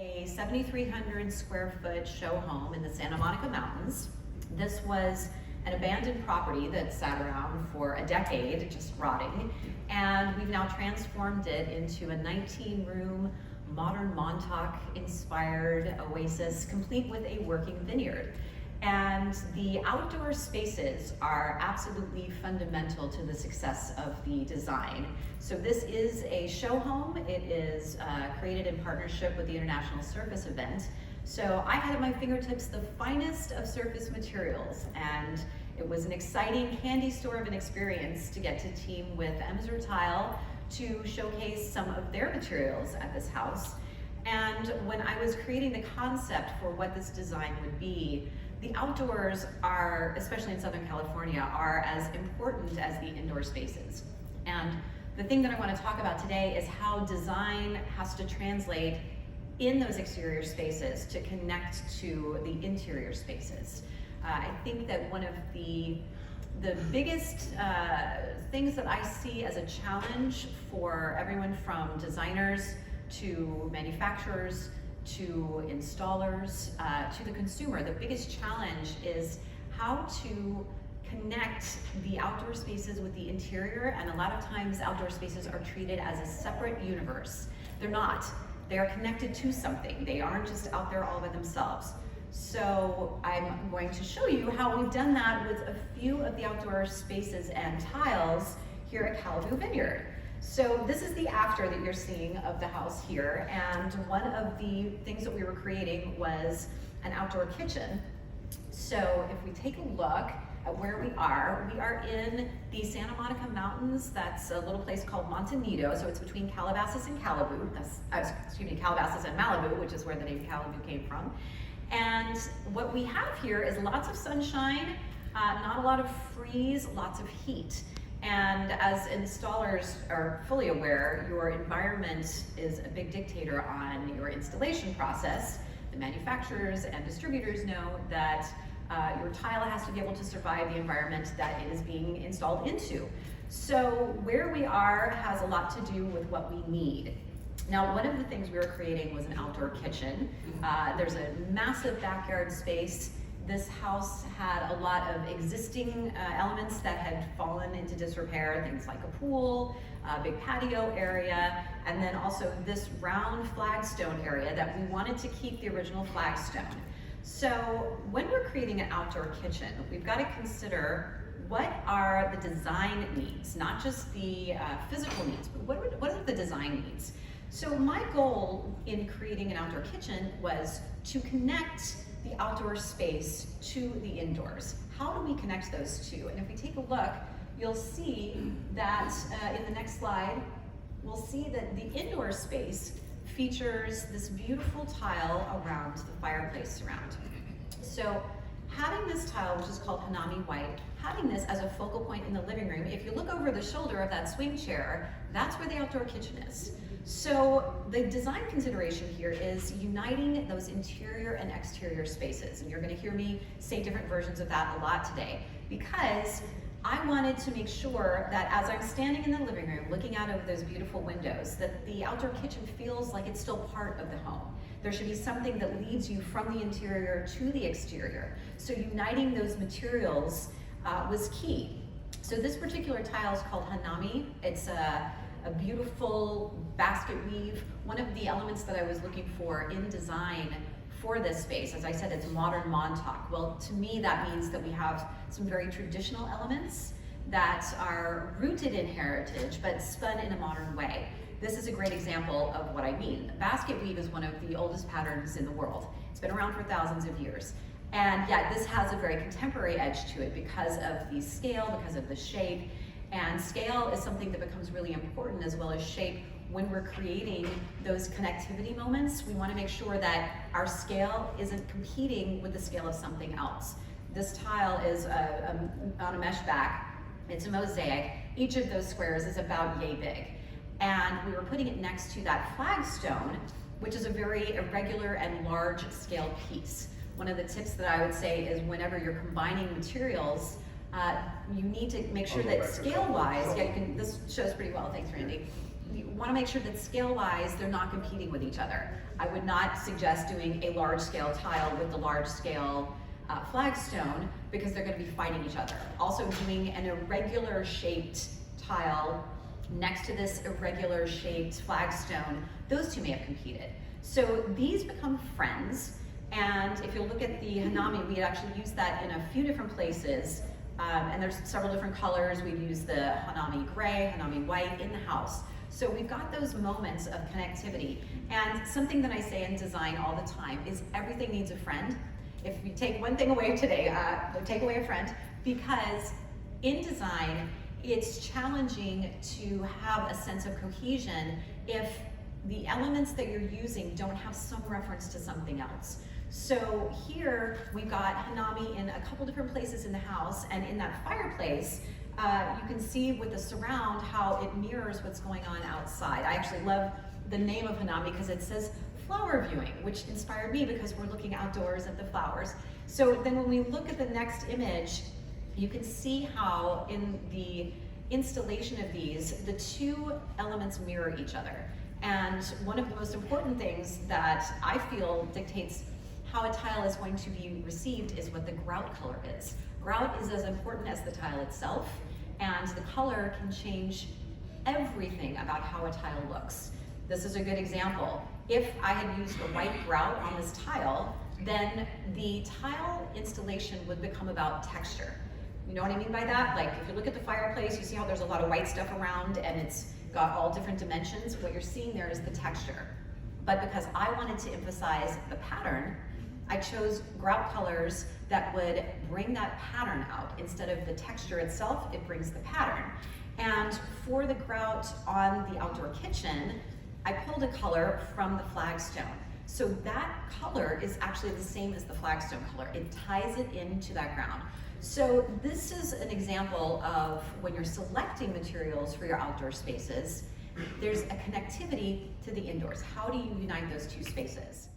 A 7,300 square foot show home in the Santa Monica Mountains. This was an abandoned property that sat around for a decade, just rotting, and we've now transformed it into a 19-room, modern Montauk inspired oasis, complete with a working vineyard. And the outdoor spaces are absolutely fundamental to the success of the design. So this is a show home. It is created in partnership with the International Surface event. So I had at my fingertips the finest of surface materials, and it was an exciting candy store of an experience to get to team with Emser Tile to showcase some of their materials at this house. And when I was creating the concept for what this design would be, the outdoors are, especially in Southern California, are as important as the indoor spaces. And the thing that I want to talk about today is how design has to translate in those exterior spaces to connect to the interior spaces. I think that one of the biggest things that I see as a challenge for everyone from designers to manufacturers to installers, to the consumer, the biggest challenge is how to connect the outdoor spaces with the interior, and a lot of times outdoor spaces are treated as a separate universe. They're not. They are connected to something. They aren't just out there all by themselves. So I'm going to show you how we've done that with a few of the outdoor spaces and tiles here at Calibu Vineyard. So this is the after that you're seeing of the house here, and one of the things that we were creating was an outdoor kitchen. So if we take a look at where we are in the Santa Monica Mountains. That's a little place called Montanido, so it's between Calabasas and Calibu. Calabasas and Malibu, which is where the name Calibu came from. And what we have here is lots of sunshine, not a lot of freeze, lots of heat. And as installers are fully aware, your environment is a big dictator on your installation process. The manufacturers and distributors know that your tile has to be able to survive the environment that it is being installed into. So where we are has a lot to do with what we need. Now, one of the things we were creating was an outdoor kitchen. There's a massive backyard space. This house had a lot of existing elements that had fallen into disrepair, things like a pool, a big patio area, and then also this round flagstone area that we wanted to keep the original flagstone. So when we're creating an outdoor kitchen, we've got to consider what are the design needs, not just the physical needs, but what are the design needs? So my goal in creating an outdoor kitchen was to connect the outdoor space to the indoors. How do we connect those two? And if we take a look, you'll see that in the next slide, we'll see that the indoor space features this beautiful tile around the fireplace surround. So having this tile, which is called Hanami White, having this as a focal point in the living room, if you look over the shoulder of that swing chair, that's where the outdoor kitchen is. So the design consideration here is uniting those interior and exterior spaces. And you're going to hear me say different versions of that a lot today, because I wanted to make sure that as I'm standing in the living room looking out of those beautiful windows, that the outdoor kitchen feels like it's still part of the home. There should be something that leads you from the interior to the exterior. So uniting those materials was key. So this particular tile is called Hanami. It's a beautiful basket weave. One of the elements that I was looking for in design for this space, as I said, it's modern Montauk. Well, to me, that means that we have some very traditional elements that are rooted in heritage, but spun in a modern way. This is a great example of what I mean. Basket weave is one of the oldest patterns in the world. It's been around for thousands of years. And yet this has a very contemporary edge to it because of the scale, because of the shape. And scale is something that becomes really important, as well as shape. When we're creating those connectivity moments, we want to make sure that our scale isn't competing with the scale of something else. This tile is on a mesh back. It's a mosaic. Each of those squares is about yay big. And we were putting it next to that flagstone, which is a very irregular and large scale piece. One of the tips that I would say is whenever you're combining materials, you need to make sure that scale-wise, yeah, this shows pretty well, thanks Randy. want to make sure that scale-wise, they're not competing with each other. I would not suggest doing a large-scale tile with the large-scale flagstone because they're going to be fighting each other. Also, doing an irregular shaped tile next to this irregular shaped flagstone, those two may have competed. So these become friends, and if you look at the Hanami, we actually used that in a few different places, and there's several different colors. We've used the Hanami gray, Hanami white in the house. So we've got those moments of connectivity, and something that I say in design all the time is everything needs a friend. If you take one thing away today, take away a friend, because in design, it's challenging to have a sense of cohesion if the elements that you're using don't have some reference to something else. So here we've got Hanami in a couple different places in the house, and in that fireplace, you can see with the surround how it mirrors what's going on outside. I actually love the name of Hanami because it says flower viewing, which inspired me because we're looking outdoors at the flowers. So then when we look at the next image, you can see how in the installation of these, the two elements mirror each other. And one of the most important things that I feel dictates how a tile is going to be received is what the grout color is. Grout is as important as the tile itself, and the color can change everything about how a tile looks. This is a good example. If I had used a white grout on this tile, then the tile installation would become about texture. You know what I mean by that? Like if you look at the fireplace, you see how there's a lot of white stuff around and it's got all different dimensions. What you're seeing there is the texture. But because I wanted to emphasize the pattern, I chose grout colors that would bring that pattern out. Instead of the texture itself, it brings the pattern. And for the grout on the outdoor kitchen, I pulled a color from the flagstone. So that color is actually the same as the flagstone color. It ties it into that ground. So this is an example of when you're selecting materials for your outdoor spaces, there's a connectivity to the indoors. How do you unite those two spaces?